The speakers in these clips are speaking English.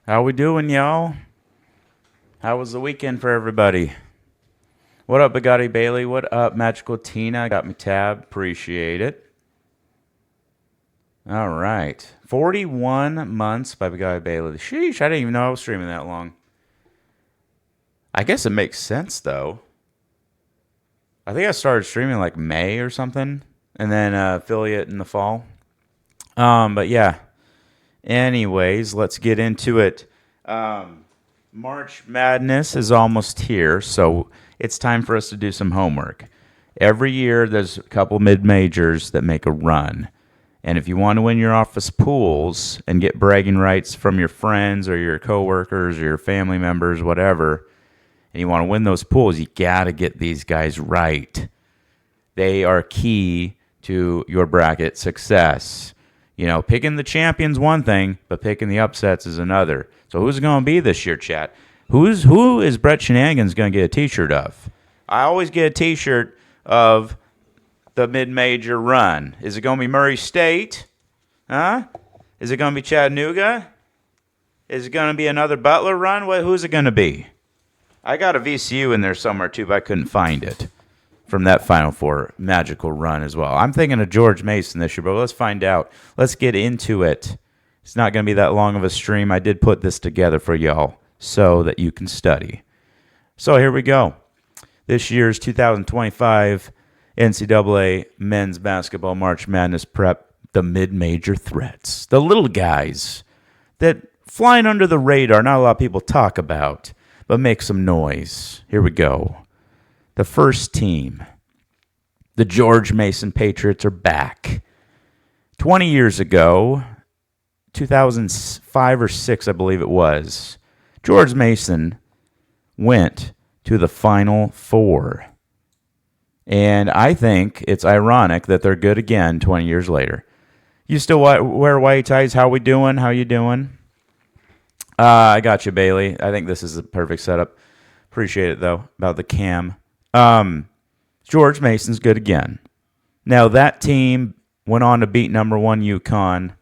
How we doing, y'all? How was the weekend for everybody? What up, Bugatti Bailey? What up, Magical Tina? Got me tabbed. Appreciate it. All right. 41 months by Bugatti Bailey. Sheesh, I didn't even know I was streaming that long. I guess it makes sense, though. I think I started streaming like May or something, and then affiliate in the fall. But yeah. Anyways, let's get into it. March Madness is almost here, so it's time for us to do some homework. Every year, there's a couple mid-majors that make a run. And if you want to win your office pools and get bragging rights from your friends or your coworkers or your family members, whatever, and you want to win those pools, you got to get these guys right. They are key to your bracket success. You know, picking the champions one thing, but picking the upsets is another. So who's it going to be this year, chat? Who is Brett Shenanigans going to get a T-shirt of? I always get a T-shirt of the mid-major run. Is it going to be Murray State? Huh? Is it going to be Chattanooga? Is it going to be another Butler run? Who's it going to be? I got a VCU in there somewhere too, but I couldn't find it from that Final Four magical run as well. I'm thinking of George Mason this year, but let's find out. Let's get into it. It's not going to be that long of a stream. I did put this together for y'all so that you can study. So here we go. This year's 2025 NCAA Men's Basketball March Madness Prep, the mid-major threats. The little guys that flying under the radar, not a lot of people talk about, but make some noise. Here we go. The first team, the George Mason Patriots, are back. 20 years ago, 2005 or 6, I believe it was, George Mason went to the Final Four. And I think it's ironic that they're good again 20 years later. You still wear white ties? How we doing? How you doing? I got you, Bailey. I think this is the perfect setup. Appreciate it, though, about the cam. George Mason's good again. Now, that team went on to beat number 1 UConn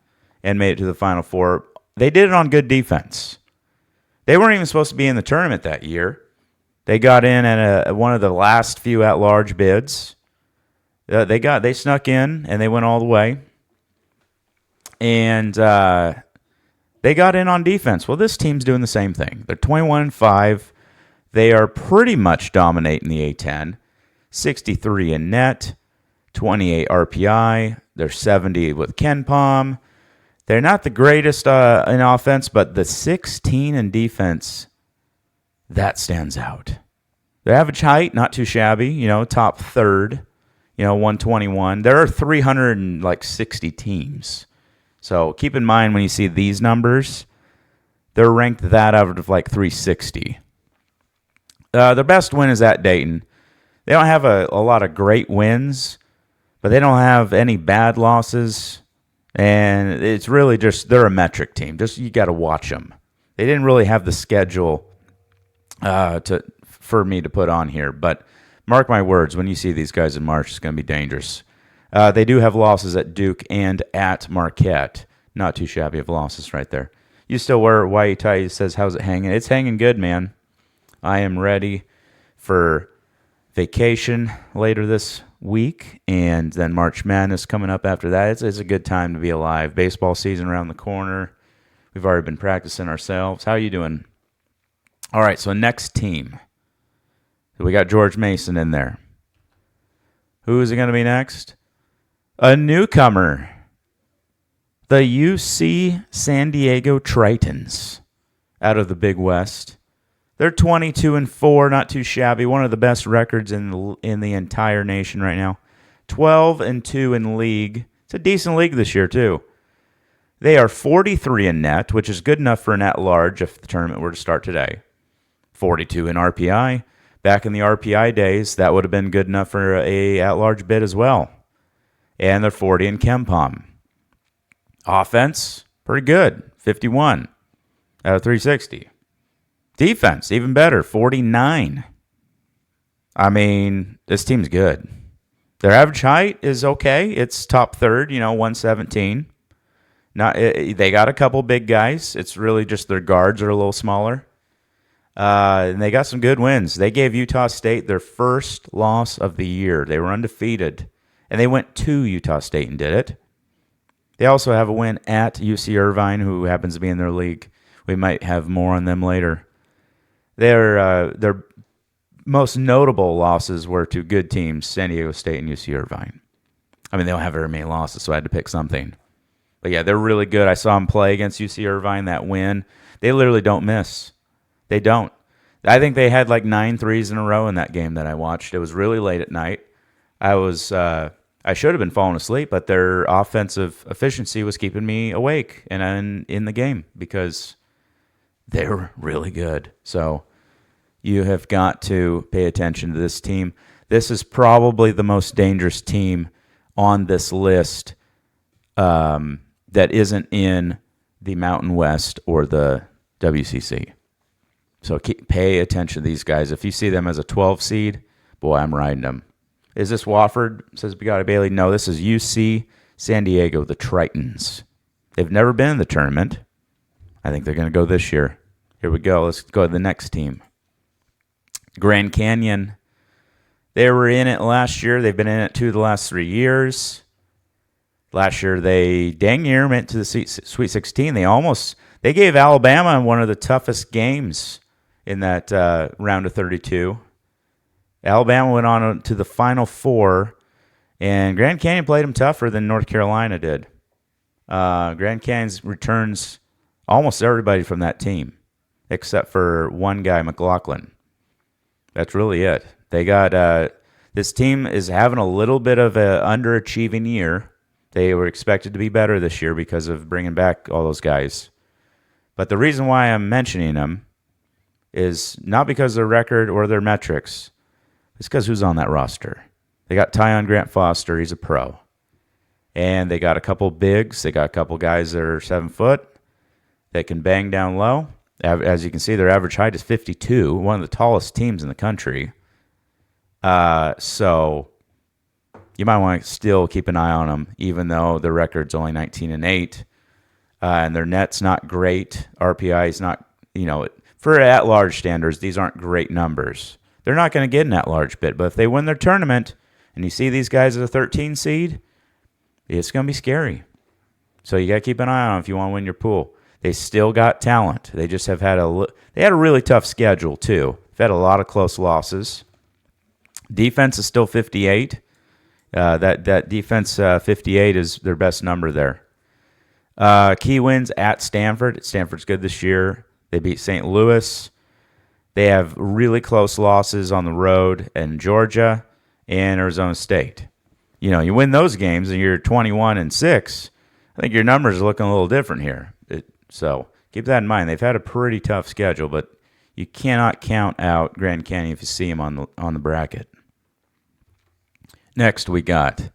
and made it to the Final Four. They did it on good defense. They weren't even supposed to be in the tournament that year. They got in at one of the last few at-large bids. They snuck in, and they went all the way. And they got in on defense. Well, this team's doing the same thing. They're 21-5. They are pretty much dominating the A10. 63 in net, 28 RPI. They're 70 with KenPom. They're not the greatest in offense, but the 16 in defense, that stands out. Their average height, not too shabby. Top third. 121. There are 360 teams. So keep in mind when you see these numbers, they're ranked that out of 360. Their best win is at Dayton. They don't have a lot of great wins, but they don't have any bad losses. And it's really just, they're a metric team. Just you got to watch them. They didn't really have the schedule for me to put on here. But mark my words, when you see these guys in March, it's going to be dangerous. They do have losses at Duke and at Marquette. Not too shabby of losses right there. You still wear white tie. It says, how's it hanging? It's hanging good, man. I am ready for vacation later this week, and then March Madness coming up after that. It's a good time to be alive. Baseball season around the corner. We've already been practicing ourselves. How are you doing? All right, so next team. We got George Mason in there. Who is it going to be next? A newcomer. The UC San Diego Tritons out of the Big West. They're 22-4, not too shabby. One of the best records in the entire nation right now. 12-2 in league. It's a decent league this year too. They are 43 in net, which is good enough for an at-large if the tournament were to start today. 42 in RPI. Back in the RPI days, that would have been good enough for a at-large bid as well. And they're 40 in KenPom. Offense, pretty good. 51 out of 360. Defense, even better, 49. I mean, this team's good. Their average height is okay. It's top third, 117. They got a couple big guys. It's really just their guards are a little smaller. And they got some good wins. They gave Utah State their first loss of the year. They were undefeated, and they went to Utah State and did it. They also have a win at UC Irvine, who happens to be in their league. We might have more on them later. Their most notable losses were to good teams, San Diego State and UC Irvine. I mean, they don't have very many losses, so I had to pick something. But yeah, they're really good. I saw them play against UC Irvine, that win. They literally don't miss. They don't. I think they had like 9 threes in a row in that game that I watched. It was really late at night. I should have been falling asleep, but their offensive efficiency was keeping me awake and in the game because they were really good. So you have got to pay attention to this team. This is probably the most dangerous team on this list that isn't in the Mountain West or the WCC. So pay attention to these guys. If you see them as a 12 seed, boy, I'm riding them. Is this Wofford? Says Begata Bailey. No, this is UC San Diego, the Tritons. They've never been in the tournament. I think they're going to go this year. Here we go. Let's go to the next team. Grand Canyon. They were in it last year. They've been in it 2 of the last 3 years. Last year, they dang near went to the Sweet 16. They gave Alabama one of the toughest games in that round of 32. Alabama went on to the Final Four, and Grand Canyon played them tougher than North Carolina did. Grand Canyon returns almost everybody from that team, except for one guy, McLaughlin. That's really it. They got this team is having a little bit of an underachieving year. They were expected to be better this year because of bringing back all those guys. But the reason why I'm mentioning them is not because of their record or their metrics. It's because who's on that roster. They got Tyon Grant-Foster. He's a pro. And they got a couple bigs. They got a couple guys that are 7 foot that can bang down low. As you can see, their average height is 52, one of the tallest teams in the country. So you might want to still keep an eye on them, even though their record's only 19-8. And their net's not great. RPI is not, for at-large standards, these aren't great numbers. They're not going to get an at-large bid, but if they win their tournament and you see these guys as a 13 seed, it's going to be scary. So you got to keep an eye on them if you want to win your pool. They still got talent. They just have had they had a really tough schedule too. They've had a lot of close losses. Defense is still 58. That defense 58 is their best number there. Key wins at Stanford. Stanford's good this year. They beat St. Louis. They have really close losses on the road in Georgia and Arizona State. You win those games and you're 21-6. I think your numbers are looking a little different here. So keep that in mind. They've had a pretty tough schedule, but you cannot count out Grand Canyon if you see them on the bracket. Next, we got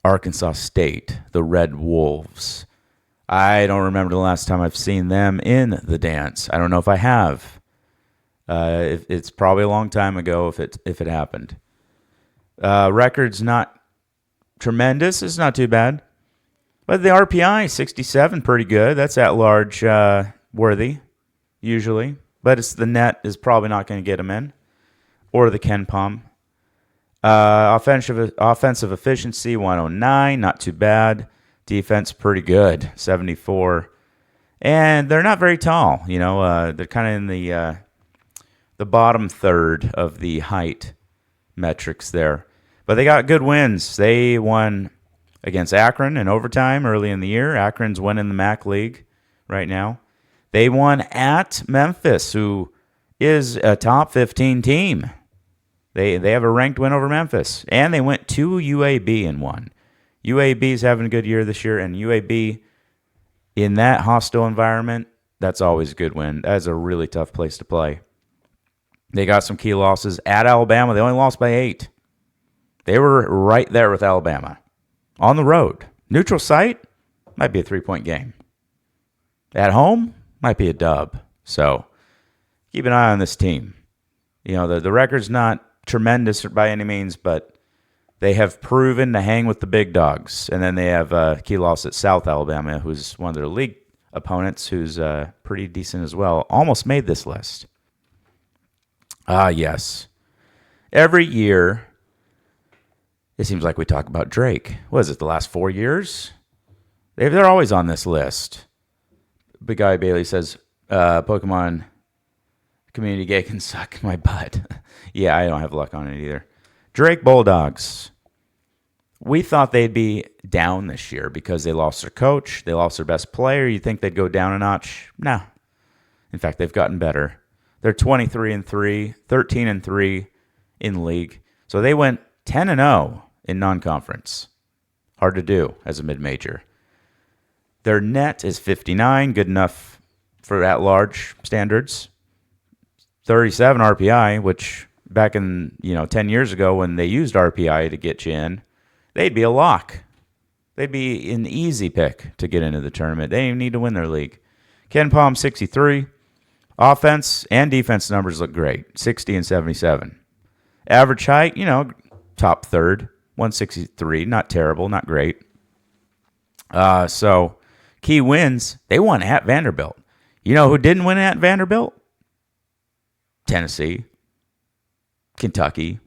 Arkansas State, the Red Wolves. I don't remember the last time I've seen them in the dance. I don't know if I have. It's probably a long time ago if it happened. Record's not tremendous. It's not too bad. But the RPI, 67, pretty good. That's at large worthy, usually. But the net is probably not going to get them in. Or the Ken Palm. Offensive efficiency, 109, not too bad. Defense, pretty good, 74. And they're not very tall. They're kind of in the bottom third of the height metrics there. But they got good wins. They won against Akron in overtime early in the year. Akron's winning the MAC League right now. They won at Memphis, who is a top 15 team. They have a ranked win over Memphis. And they went to UAB and won. UAB's having a good year this year, and UAB, in that hostile environment, that's always a good win. That's a really tough place to play. They got some key losses at Alabama. They only lost by 8. They were right there with Alabama. On the road. Neutral site, might be a 3-point game. At home, might be a dub. So keep an eye on this team. The record's not tremendous by any means, but They have proven to hang with the big dogs. And then they have a key loss at South Alabama, who's one of their league opponents, who's pretty decent as well. Almost made this list. Yes. Every year, it seems like we talk about Drake. What is it, the last 4 years? They're always on this list. Big Guy Bailey says, Pokemon community gay can suck my butt. Yeah, I don't have luck on it either. Drake Bulldogs. We thought they'd be down this year because they lost their coach. They lost their best player. You think they'd go down a notch? No. In fact, they've gotten better. They're 23-3, 13-3 in league. So they went 10-0 in non-conference. Hard to do as a mid-major. Their net is 59, good enough for at-large standards. 37 RPI, which back in 10 years ago when they used RPI to get you in, they'd be a lock. They'd be an easy pick to get into the tournament. They didn't even need to win their league. Ken Palm 63. Offense and defense numbers look great, 60 and 77. Average height, top third, 163. Not terrible, not great. So key wins, they won at Vanderbilt. You know who didn't win at Vanderbilt? Tennessee, Kentucky,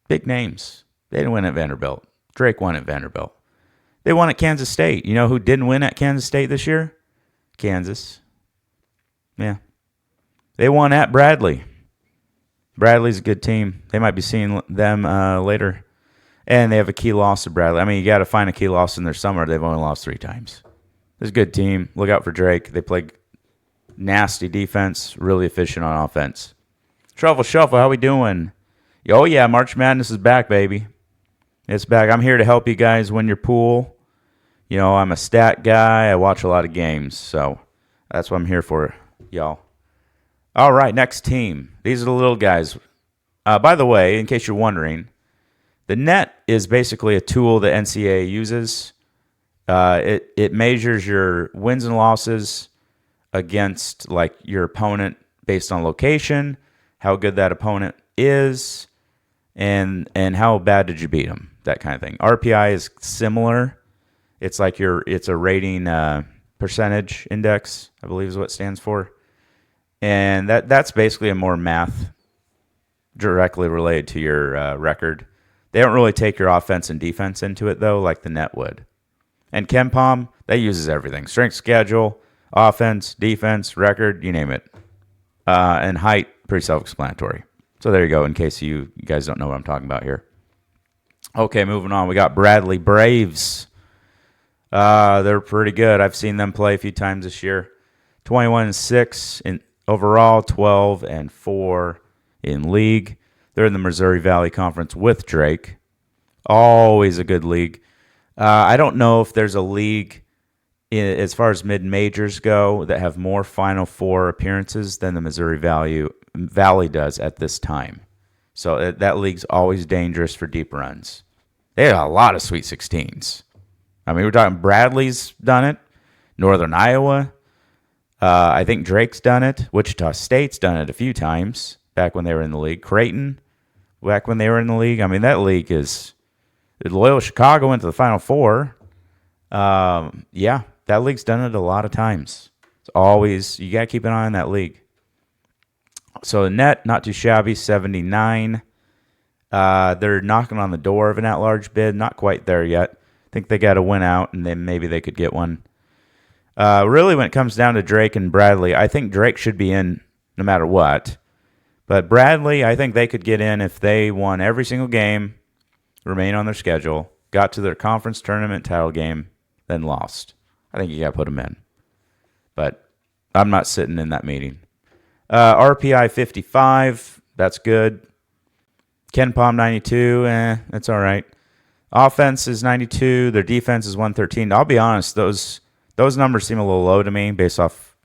big names. They didn't win at Vanderbilt. Drake won at Vanderbilt. They won at Kansas State. You know who didn't win at Kansas State this year? Kansas. Yeah. They won at Bradley. Bradley's a good team. They might be seeing them later. And they have a key loss to Bradley. I mean, you got to find a key loss in their summer. They've only lost 3 times. It's a good team. Look out for Drake. They play nasty defense, really efficient on offense. Shuffle, how we doing? Oh, yeah, March Madness is back, baby. It's back. I'm here to help you guys win your pool. I'm a stat guy. I watch a lot of games, so that's what I'm here for, y'all. All right, next team. These are the little guys. By the way, in case you're wondering, the net is basically a tool that NCAA uses. It measures your wins and losses against like your opponent based on location, how good that opponent is, and how bad did you beat them, that kind of thing. RPI is similar. It's like it's a rating percentage index, I believe is what it stands for. And that's basically a more math directly related to your record. They don't really take your offense and defense into it, though, like the net would. And KenPom, that uses everything. Strength schedule, offense, defense, record, you name it. And height, pretty self-explanatory. So there you go, in case you guys don't know what I'm talking about here. Okay, moving on. We got Bradley Braves. They're pretty good. I've seen them play a few times this year. 21-6 in overall, 12-4 in league. They're in the Missouri Valley Conference with Drake. Always a good league. I don't know if there's a league as far as mid-majors go that have more Final Four appearances than the Missouri Valley does at this time. So that league's always dangerous for deep runs. They have a lot of Sweet 16s. I mean, we're talking Bradley's done it, Northern Iowa. I think Drake's done it. Wichita State's done it a few times back when they were in the league. Creighton, back when they were in the league. I mean, that league is... Loyola Chicago went to the Final Four. Yeah, that league's done it a lot of times. It's always... You got to keep an eye on that league. So the net, not too shabby, 79. They're knocking on the door of an at-large bid. Not quite there yet. I think they got to win out, and then maybe they could get one. Really, when it comes down to Drake and Bradley, I think Drake should be in no matter what. But Bradley, I think they could get in if they won every single game, remain on their schedule, got to their conference tournament title game, then lost. I think you got to put them in. But I'm not sitting in that meeting. RPI 55, that's good. KenPom 92, that's all right. Offense is 92. Their defense is 113. I'll be honest, those numbers seem a little low to me based off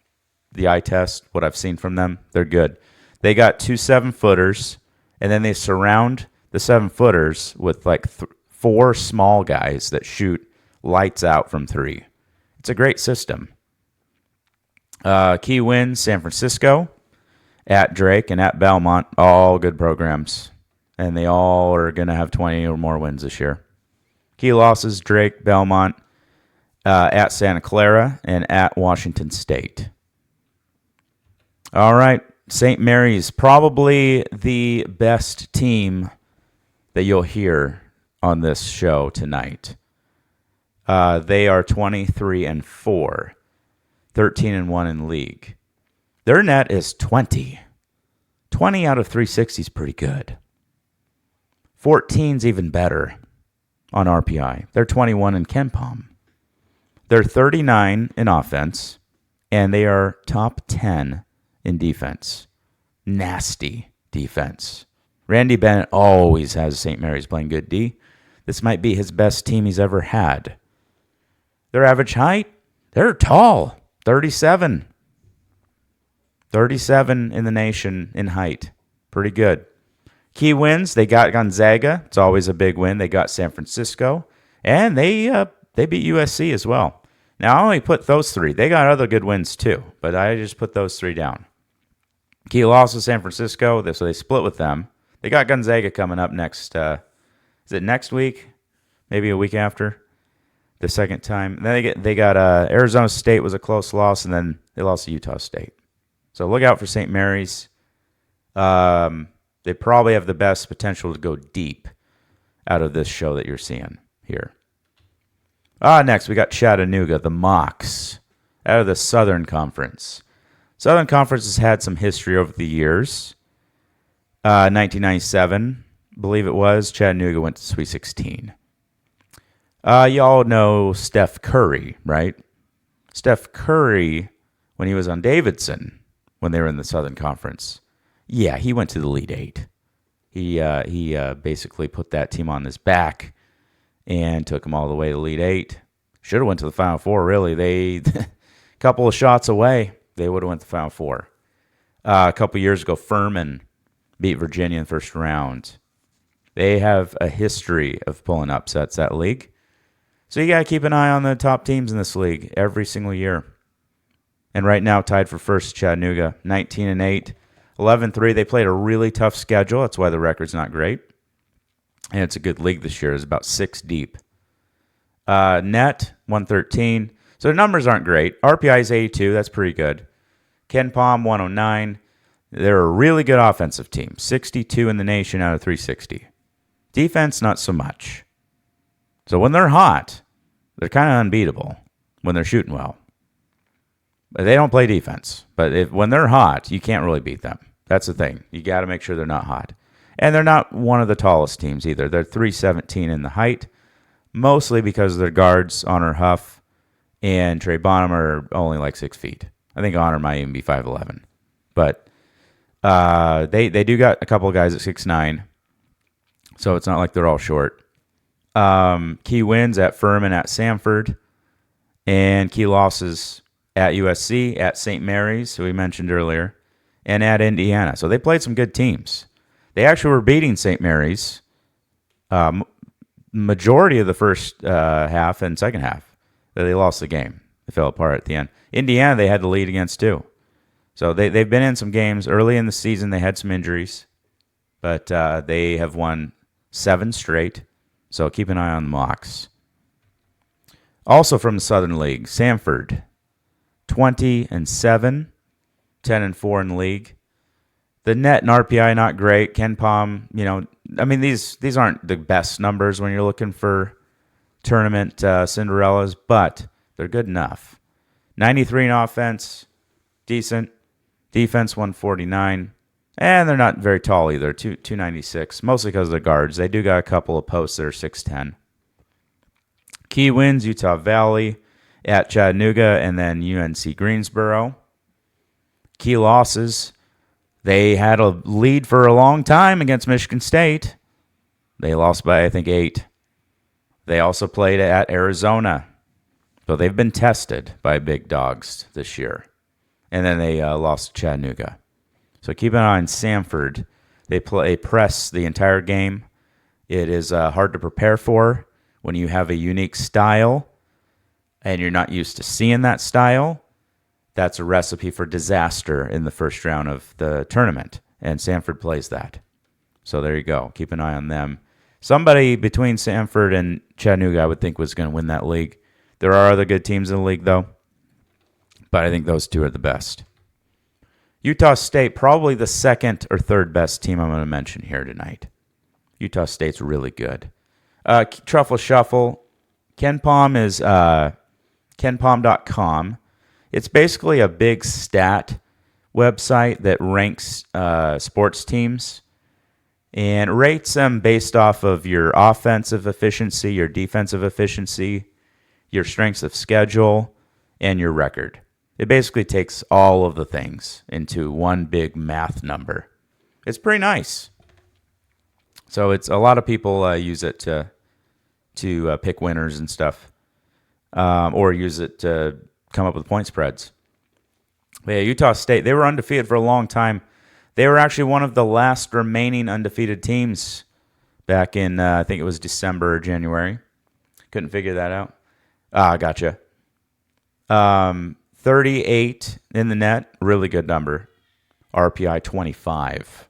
the eye test, what I've seen from them. They're good. They got 2 7-footers, and then they surround the 7-footers with like 4 small guys that shoot lights out from 3. It's a great system. Key wins, San Francisco, at Drake, and at Belmont. All good programs. and they all are going to have 20 or more wins this year. Key losses: Drake, Belmont, at Santa Clara, and at Washington State. All right, St. Mary's, probably the best team that you'll hear on this show tonight. They are 23-4, 13-1 in league. Their net is 20. 20 out of 360 is pretty good. 14's even better on RPI. They're 21 in KenPom. They're 39 in offense, and they are top 10 in defense. Nasty defense. Randy Bennett always has St. Mary's playing good D. This might be his best team he's ever had. Their average height, they're tall. 37. 37 in the nation in height. Pretty good. Key wins, they got Gonzaga. It's always a big win. They got San Francisco. And they beat USC as well. Now, I only put those three. They got other good wins too, but I just put those three down. Key loss to San Francisco, so they split with them. They got Gonzaga coming up next. Is it next week? Maybe a week after the second time. Then they got Arizona State was a close loss, and then they lost to Utah State. So look out for St. Mary's. They probably have the best potential to go deep out of this show that you're seeing here. Next, we got Chattanooga, the Mocs, out of the Southern Conference. Southern Conference has had some history over the years. 1997, I believe it was, Chattanooga went to Sweet 16. You all know Steph Curry, right? Steph Curry, when he was on Davidson, when they were in the Southern Conference, yeah, he went to the Elite Eight. He basically put that team on his back and took them all the way to Elite Eight. Should have went to the Final Four, really. They couple of shots away, they would have went to the Final Four. A couple years ago, Furman beat Virginia in the first round. They have a history of pulling upsets, that league. So you got to keep an eye on the top teams in this league every single year. And right now, tied for first, Chattanooga, 19-8, 11-3. They played a really tough schedule. That's why the record's not great. And it's a good league this year. It's about 6 deep. Net, 113. So the numbers aren't great. RPI is 82. That's pretty good. KenPom, 109. They're a really good offensive team. 62 in the nation out of 360. Defense, not so much. So when they're hot, they're kind of unbeatable when they're shooting well. But they don't play defense. But when they're hot, you can't really beat them. That's the thing. You got to make sure they're not hot. And they're not one of the tallest teams either. They're 317 in the height, mostly because their guards, Honor Huff and Trey Bonham, are only like 6 feet. I think Honor might even be 5'11". But they do got a couple of guys at 6'9", so it's not like they're all short. Key wins at Furman, at Samford, and key losses at USC, at St. Mary's, who we mentioned earlier, and at Indiana. So they played some good teams. They actually were beating St. Mary's majority of the first half and second half. They lost the game. They fell apart at the end. Indiana, they had the lead against too. So they've been in some games. Early in the season, they had some injuries, but they have won 7 straight. So keep an eye on the Mocs. Also from the Southern League, Samford, 20-7, 10-4 in the league. The net and RPI not great. KenPom, these aren't the best numbers when you're looking for tournament Cinderellas, but they're good enough. 93 in offense, decent. Defense 149, and they're not very tall either. 296, mostly because of the guards. They do got a couple of posts that are 6'10". Key wins: Utah Valley, at Chattanooga, and then UNC Greensboro. Key losses: they had a lead for a long time against Michigan State. They lost by, I think, 8. They also played at Arizona. So they've been tested by big dogs this year. And then they lost to Chattanooga. So keep an eye on Samford. They press the entire game. It is hard to prepare for when you have a unique style and you're not used to seeing that style. That's a recipe for disaster in the first round of the tournament. And Samford plays that. So there you go. Keep an eye on them. Somebody between Samford and Chattanooga I would think was going to win that league. There are other good teams in the league, though. But I think those two are the best. Utah State, probably the second or third best team I'm going to mention here tonight. Utah State's really good. Truffle Shuffle. KenPom is kenpom.com. It's basically a big stat website that ranks sports teams and rates them based off of your offensive efficiency, your defensive efficiency, your strengths of schedule, and your record. It basically takes all of the things into one big math number. It's pretty nice. So it's a lot of people use it to pick winners and stuff, or use it to come up with point spreads. But yeah, Utah State, they were undefeated for a long time. They were actually one of the last remaining undefeated teams back in, I think it was December or January. Couldn't figure that out. Gotcha. 38 in the net, really good number. RPI 25.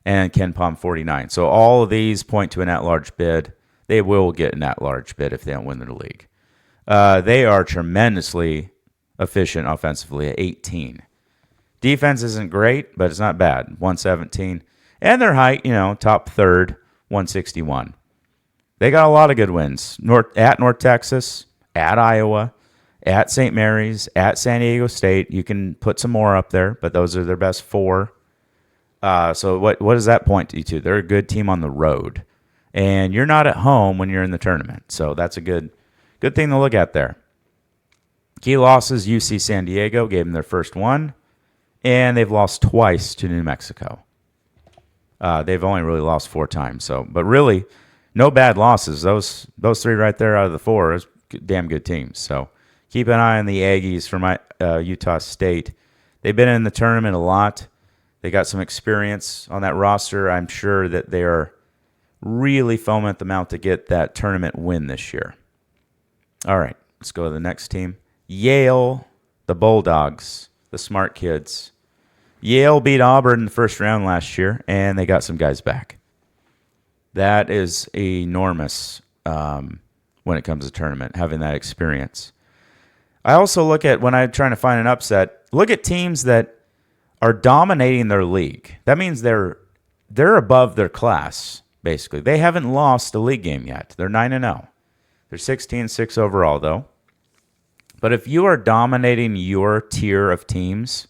And KenPom 49. So all of these point to an at-large bid. They will get an at-large bid if they don't win the league. They are tremendously efficient offensively at 18. Defense isn't great, but it's not bad. 117. And their height, top third, 161. They got a lot of good wins. At North Texas, at Iowa, at St. Mary's, at San Diego State. You can put some more up there, but those are their best four. So what does that point you to? They're a good team on the road. And you're not at home when you're in the tournament. So that's a good thing to look at there. Key losses, UC San Diego gave them their first one. And they've lost twice to New Mexico. They've only really lost 4 times. But really, no bad losses. Those 3 right there out of the 4 is damn good teams. So keep an eye on the Aggies from Utah State. They've been in the tournament a lot. They got some experience on that roster. I'm sure that they are really foaming at the mouth to get that tournament win this year. All right, let's go to the next team. Yale, the Bulldogs, the smart kids. Yale beat Auburn in the first round last year, and they got some guys back. That is enormous when it comes to tournament, having that experience. I also look at, when I'm trying to find an upset, look at teams that are dominating their league. That means they're above their class, basically. They haven't lost a league game yet. They're 9-0. They're 16-6 overall, though. But if you are dominating your tier of teams,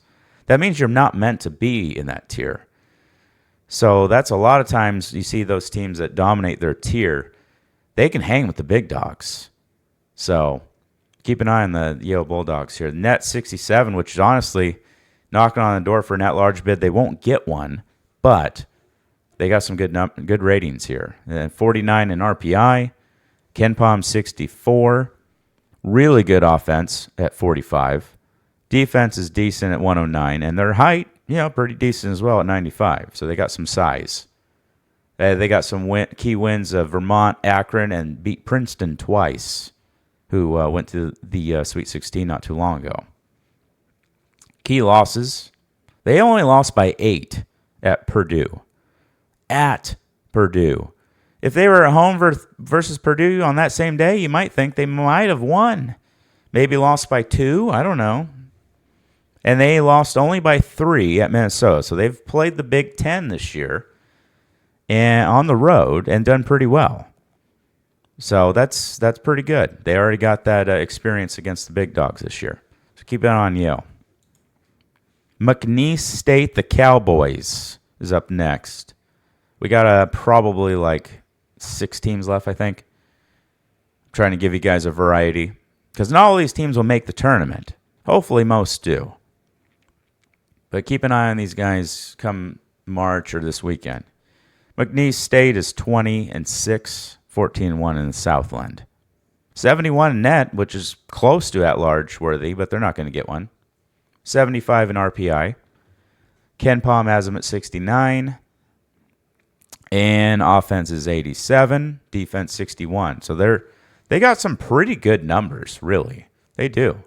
that means you're not meant to be in that tier. So that's a lot of times you see those teams that dominate their tier, they can hang with the big dogs. So keep an eye on the Yale Bulldogs here. Net 67, which is honestly knocking on the door for an at-large bid. They won't get one, but they got some good ratings here. And 49 in RPI, KenPom 64. Really good offense at 45. Defense is decent at 109. And their height, pretty decent as well at 95. So they got some size. They got some key wins of Vermont, Akron, and beat Princeton twice, who went to the Sweet 16 not too long ago. Key losses. They only lost by 8 at Purdue. At Purdue. If they were at home versus Purdue on that same day, you might think they might have won. Maybe lost by 2. I don't know. And they lost only by 3 at Minnesota. So they've played the Big Ten this year and on the road and done pretty well. So that's pretty good. They already got that experience against the big dogs this year. So keep an eye on Yale. McNeese State, the Cowboys, is up next. We got probably like 6 teams left, I think. I'm trying to give you guys a variety. Because not all these teams will make the tournament. Hopefully most do. But keep an eye on these guys come March or this weekend. McNeese State is 20-6, 14-1 in the Southland. 71 net, which is close to at-large worthy, but they're not going to get one. 75 in RPI. KenPom has them at 69. And offense is 87. Defense 61. So they got some pretty good numbers, really. They do.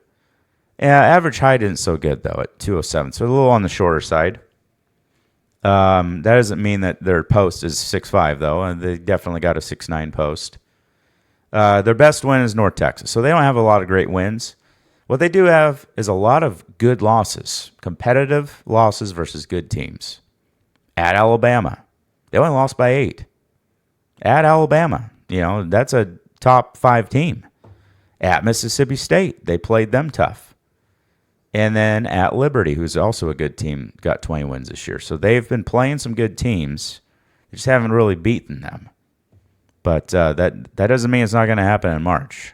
Yeah, average height isn't so good, though, at 207. So a little on the shorter side. That doesn't mean that their post is 6'5", though. And they definitely got a 6'9" post. Their best win is North Texas. So they don't have a lot of great wins. What they do have is a lot of good losses, competitive losses versus good teams. At Alabama, they only lost by 8. At Alabama, that's a top 5 team. At Mississippi State, they played them tough. And then at Liberty, who's also a good team, got 20 wins this year. So they've been playing some good teams. They just haven't really beaten them. But that doesn't mean it's not going to happen in March.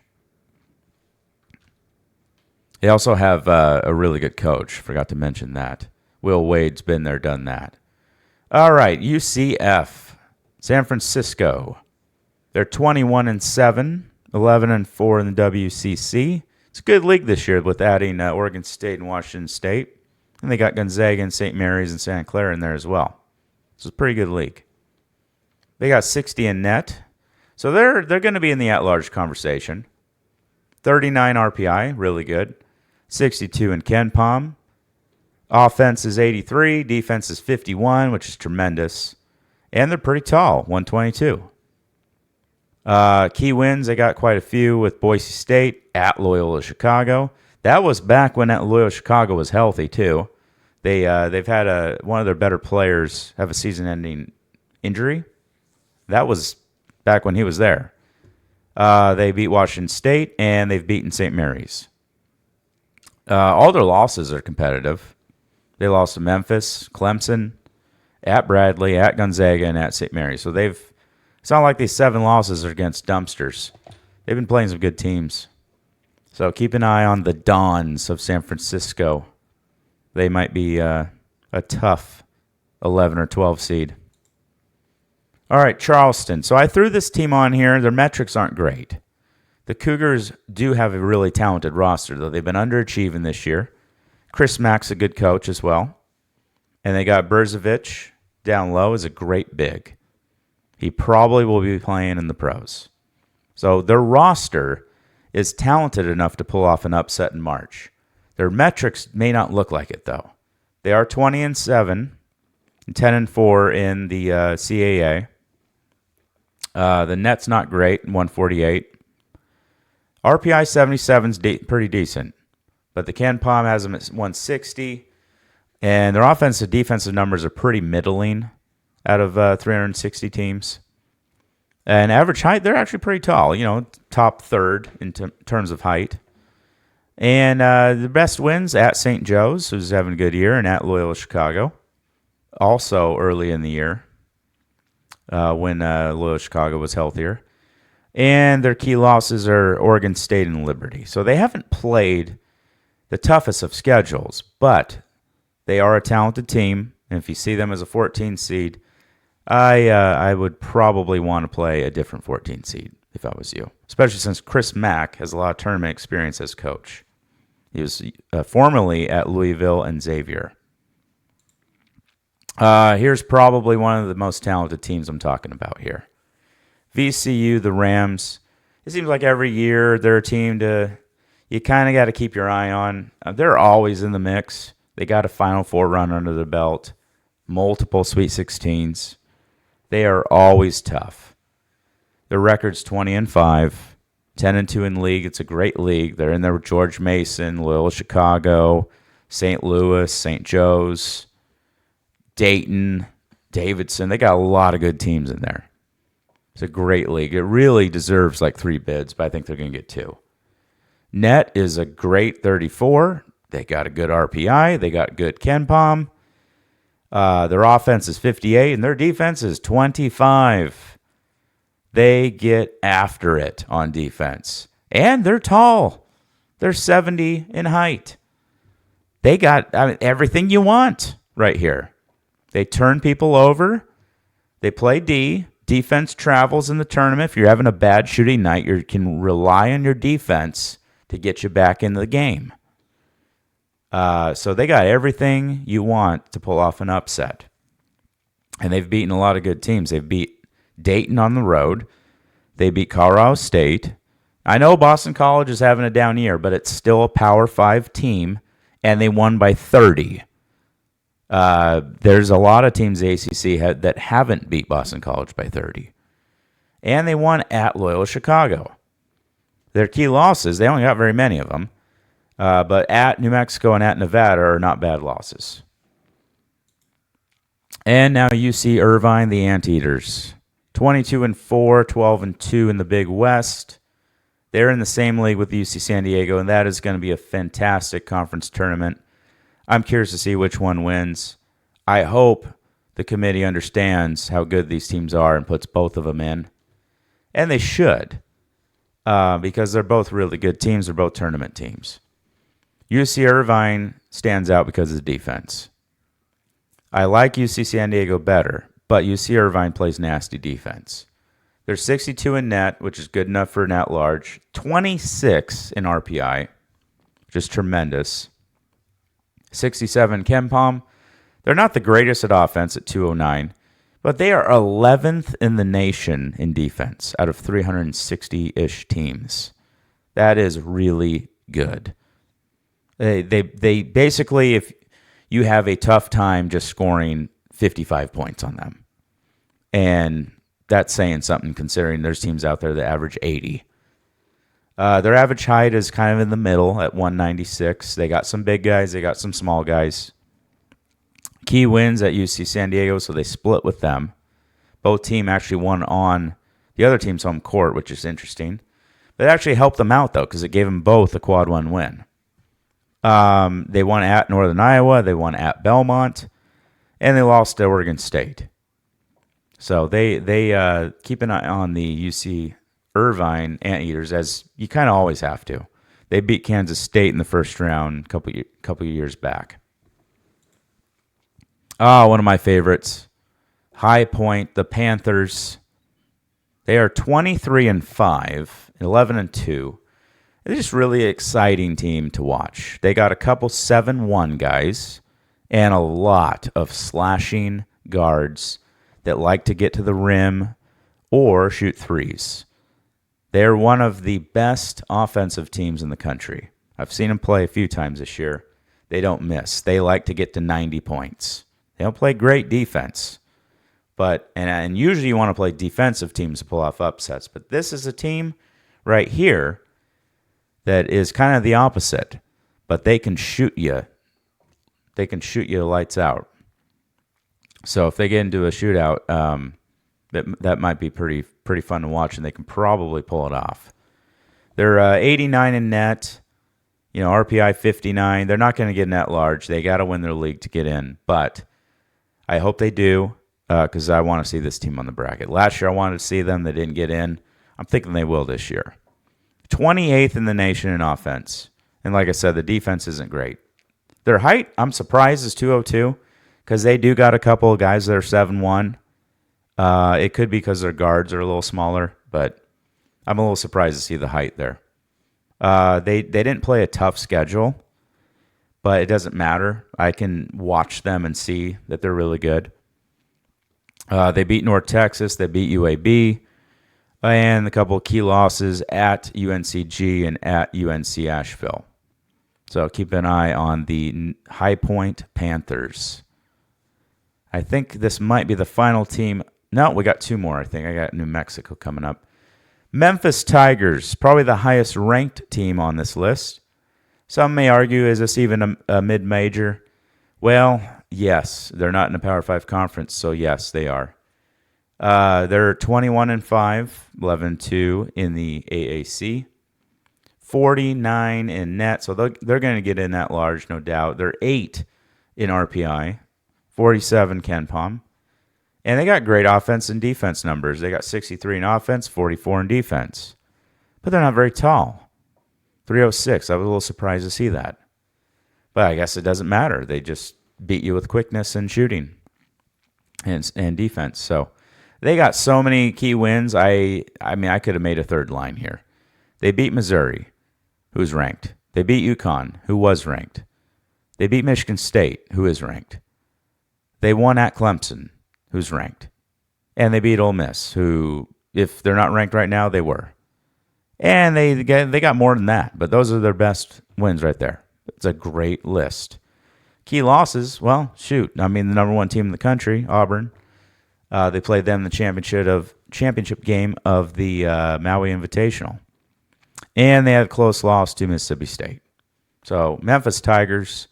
They also have a really good coach. Forgot to mention that. Will Wade's been there, done that. All right, UCF, San Francisco. They're 21-7, 11-4 in the WCC. It's a good league this year with adding Oregon State and Washington State. And they got Gonzaga and St. Mary's and Santa Clara in there as well. It's a pretty good league. They got 60 in net. So they're going to be in the at-large conversation. 39 RPI, really good. 62 in KenPom. Offense is 83. Defense is 51, which is tremendous. And they're pretty tall, 122. Key wins, they got quite a few with Boise State at Loyola Chicago. That was back when Loyola Chicago was healthy, too. They've had one of their better players have a season-ending injury. That was back when he was there. They beat Washington State, and they've beaten St. Mary's. All their losses are competitive. They lost to Memphis, Clemson, at Bradley, at Gonzaga, and at St. Mary's. So it's not like these 7 losses are against dumpsters. They've been playing some good teams. So keep an eye on the Dons of San Francisco. They might be a tough 11 or 12 seed. All right, Charleston. So I threw this team on here. Their metrics aren't great. The Cougars do have a really talented roster, though. They've been underachieving this year. Chris Mack's a good coach as well. And they got Berzovich down low as a great big. He probably will be playing in the pros. So their roster is talented enough to pull off an upset in March. Their metrics may not look like it, though. They are 20-7 and 10-4 in the CAA. The net's not great, 148. RPI 77 is pretty decent, but the KenPom has them at 160, and their offensive defensive numbers are pretty middling out of 360 teams. And average height, they're actually pretty tall, top third in terms of height. And the best wins at St. Joe's, who's having a good year, and at Loyola Chicago, also early in the year when Loyola Chicago was healthier. And their key losses are Oregon State and Liberty. So they haven't played the toughest of schedules, but they are a talented team. And if you see them as a 14 seed, I would probably want to play a different 14 seed if I was you, especially since Chris Mack has a lot of tournament experience as coach. He was formerly at Louisville and Xavier. Here's probably one of the most talented teams I'm talking about here. VCU, the Rams. It seems like every year they're a team you kind of got to keep your eye on. They're always in the mix. They got a Final Four run under their belt, multiple Sweet 16s. They are always tough. Their record's 20-5, 10-2 in league. It's a great league. They're in there with George Mason, Loyola Chicago, St. Louis, St. Joe's, Dayton, Davidson. They got a lot of good teams in there. It's a great league. It really deserves like 3 bids, but I think they're going to get 2. Net is a great 34. They got a good RPI. They got good KenPom. Their offense is 58, and their defense is 25. They get after it on defense. And they're tall. They're 70 in height. They got everything you want right here. They turn people over. They play D. Defense travels in the tournament. If you're having a bad shooting night, you can rely on your defense to get you back in the game. So they got everything you want to pull off an upset. And they've beaten a lot of good teams. They've beat Dayton on the road. They beat Colorado State. I know Boston College is having a down year, but it's still a Power 5 team, and they won by 30 There's a lot of teams the ACC that haven't beat Boston College by 30. And they won at Loyola Chicago. Their key losses, they only got very many of them, but at New Mexico and at Nevada are not bad losses. And now UC Irvine, the Anteaters. 22-4, 12-2 in the Big West. They're in the same league with UC San Diego, and that is going to be a fantastic conference tournament. I'm curious to see which one wins. I hope the committee understands how good these teams are and puts both of them in. And they should, because they're both really good teams. They're both tournament teams. UC Irvine stands out because of the defense. I like UC San Diego better, but UC Irvine plays nasty defense. They're 62 in net, which is good enough for an at-large. 26 in RPI, which is tremendous. 67 KenPom. They're not the greatest at offense at 209, but they are 11th in the nation in defense out of 360-ish teams. That is really good. They basically, if you have a tough time just scoring 55 points on them. And that's saying something considering there's teams out there that average 80. Their average height is kind of in the middle at 196. They got some big guys. They got some small guys. Key wins at UC San Diego, so they split with them. Both teams actually won on the other team's home court, which is interesting. But it actually helped them out, though, because it gave them both a quad one win. They won at Northern Iowa. They won at Belmont. And they lost to Oregon State. So they keep an eye on the UC Irvine Anteaters, as you kind of always have to. They beat Kansas State in the first round a couple of years back. Oh, one of my favorites. High Point, the Panthers. They are 23-5, 11-2. It's just really exciting team to watch. They got a couple 7-1 guys and a lot of slashing guards that like to get to the rim or shoot threes. They're one of the best offensive teams in the country. I've seen them play a few times this year. They don't miss. They like to get to 90 points. They don't play great defense. And usually you want to play defensive teams to pull off upsets. But this is a team right here that is kind of the opposite. But they can shoot you. They can shoot you lights out. So if they get into a shootout, that might be pretty fun to watch, and they can probably pull it off. They're 89 in net, RPI 59. They're not going to get net large. They got to win their league to get in, but I hope they do because I want to see this team on the bracket. Last year I wanted to see them. They didn't get in. I'm thinking they will this year. 28th in the nation in offense, and like I said, the defense isn't great. Their height, I'm surprised, is 202. Because they do got a couple of guys that are 7'1". It could be because their guards are a little smaller, but I'm a little surprised to see the height there. They didn't play a tough schedule, but it doesn't matter. I can watch them and see that they're really good. They beat North Texas. They beat UAB. And a couple of key losses at UNCG and at UNC Asheville. So keep an eye on the High Point Panthers. I think this might be the final team. No, we got two more, I think. I got New Mexico coming up. Memphis Tigers, probably the highest ranked team on this list. Some may argue, is this even a mid-major? Well, yes. They're not in a Power 5 conference, so yes, they are. They're 21-5, 11-2 in the AAC. 49 in net, so they're going to get in that large, no doubt. They're 8 in RPI. 47 KenPom. And they got great offense and defense numbers. They got 63 in offense, 44 in defense. But they're not very tall. 306. I was a little surprised to see that. But I guess it doesn't matter. They just beat you with quickness and shooting and defense. So they got so many key wins. I could have made a third line here. They beat Missouri, who's ranked. They beat UConn, who was ranked. They beat Michigan State, who is ranked. They won at Clemson, who's ranked. And they beat Ole Miss, who, if they're not ranked right now, they were. And they got more than that, but those are their best wins right there. It's a great list. Key losses, well, shoot. I mean, the number one team in the country, Auburn. They played them in the championship game of the Maui Invitational. And they had a close loss to Mississippi State. So Memphis Tigers,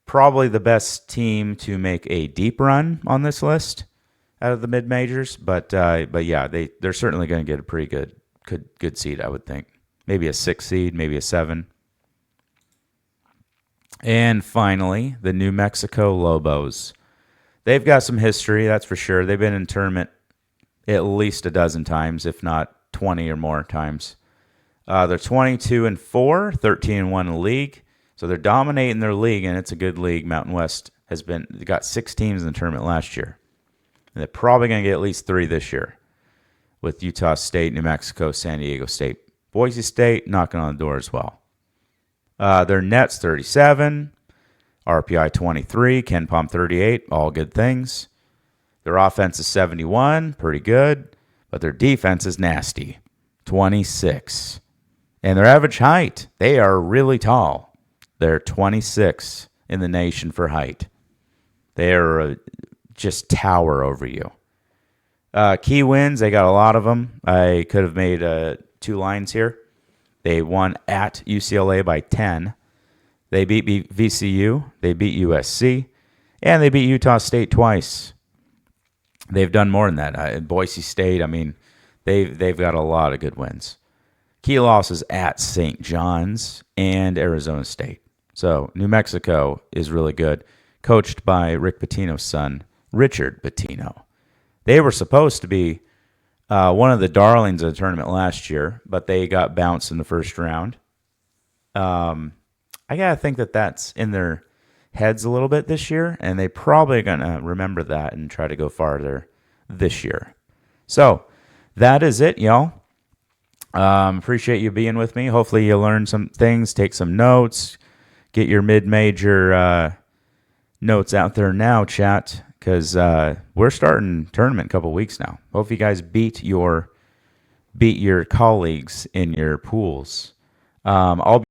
probably the best team to make a deep run on this list out of the mid majors. But yeah, they're certainly going to get a pretty good seed, I would think. Maybe a 6 seed, maybe a 7. And finally, the New Mexico Lobos. They've got some history, that's for sure. They've been in tournament at least a dozen times, if not 20 or more times. They're 22-4, 13-1 in the league. So they're dominating their league, and it's a good league. Mountain West got 6 teams in the tournament last year. And they're probably going to get at least 3 this year with Utah State, New Mexico, San Diego State. Boise State knocking on the door as well. Their net's 37, RPI 23, Ken Palm 38, all good things. Their offense is 71, pretty good, but their defense is nasty, 26. And their average height, they are really tall. They're 26 in the nation for height. They're just tower over you. Key wins, they got a lot of them. I could have made 2 lines here. They won at UCLA by 10. They beat VCU. They beat USC. And they beat Utah State twice. They've done more than that. Boise State, I mean, they've got a lot of good wins. Key losses at St. John's and Arizona State. So New Mexico is really good, coached by Rick Pitino's son, Richard Pitino. They were supposed to be one of the darlings of the tournament last year, but they got bounced in the first round. I got to think that that's in their heads a little bit this year, and they probably going to remember that and try to go farther this year. So that is it, y'all. Appreciate you being with me. Hopefully you learn some things, take some notes, get your mid-major notes out there now, chat. Because we're starting tournament in a couple weeks now. Hope you guys beat your colleagues in your pools. I'll be